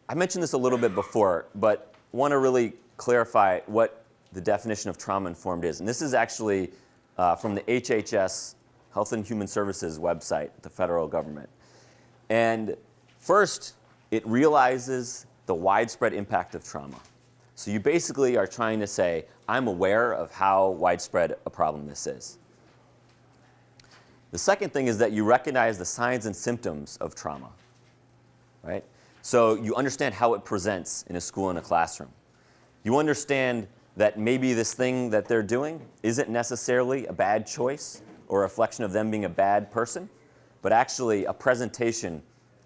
I mentioned this a little bit before, but want to really clarify what the definition of trauma-informed is. And this is actually from the HHS, Health and Human Services website, the federal government. And first, it realizes the widespread impact of trauma. So you basically are trying to say, I'm aware of how widespread a problem this is. The second thing is that you recognize the signs and symptoms of trauma, right? So you understand how it presents in a school and a classroom. You understand that maybe this thing that they're doing isn't necessarily a bad choice or a reflection of them being a bad person, but actually a presentation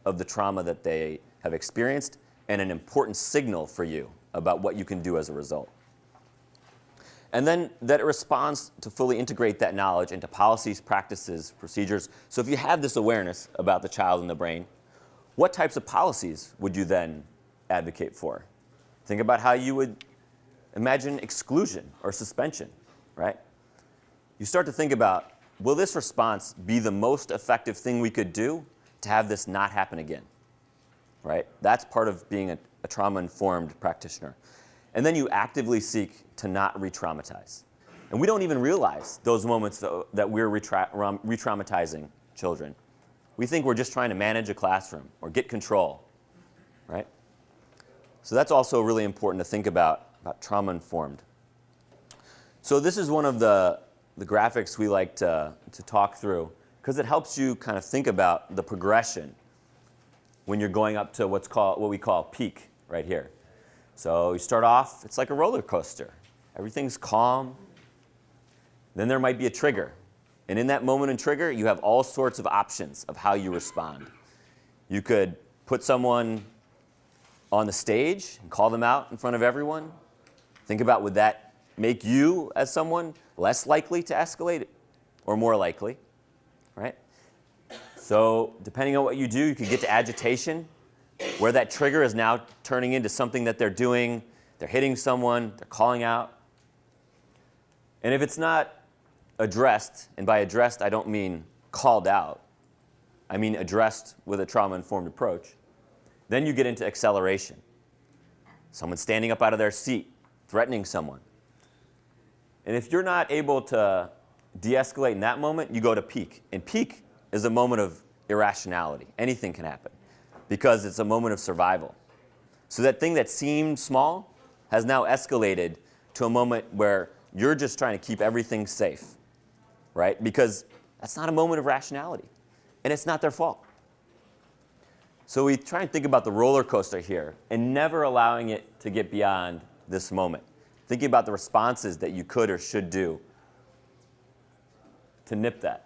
of the trauma that they have experienced and an important signal for you about what you can do as a result. And then that it responds to fully integrate that knowledge into policies, practices, procedures. So if you have this awareness about the child and the brain, what types of policies would you then advocate for? Think about how you would imagine exclusion or suspension, right? You start to think about, will this response be the most effective thing we could do to have this not happen again, right? That's part of being a trauma-informed practitioner. And then you actively seek to not re-traumatize. And we don't even realize those moments that we're re-traumatizing children. We think we're just trying to manage a classroom or get control, right? So that's also really important to think about trauma-informed. So this is one of the graphics we like to talk through because it helps you kind of think about the progression when you're going up to what we call peak right here. So you start off, it's like a roller coaster. Everything's calm. Then there might be a trigger. And in that moment and trigger, you have all sorts of options of how you respond. You could put someone on the stage and call them out in front of everyone. Think about, would that make you as someone less likely to escalate or more likely, right? So depending on what you do, you could get to agitation, where that trigger is now turning into something that they're doing. They're hitting someone, they're calling out. And if it's not addressed, and by addressed I don't mean called out, I mean addressed with a trauma-informed approach, then you get into acceleration. Someone standing up out of their seat, threatening someone. And if you're not able to de-escalate in that moment, you go to peak. And peak is a moment of irrationality. Anything can happen because it's a moment of survival. So that thing that seemed small has now escalated to a moment where you're just trying to keep everything safe, right? Because that's not a moment of rationality, and it's not their fault. So we try and think about the roller coaster here and never allowing it to get beyond this moment. Thinking about the responses that you could or should do to nip that.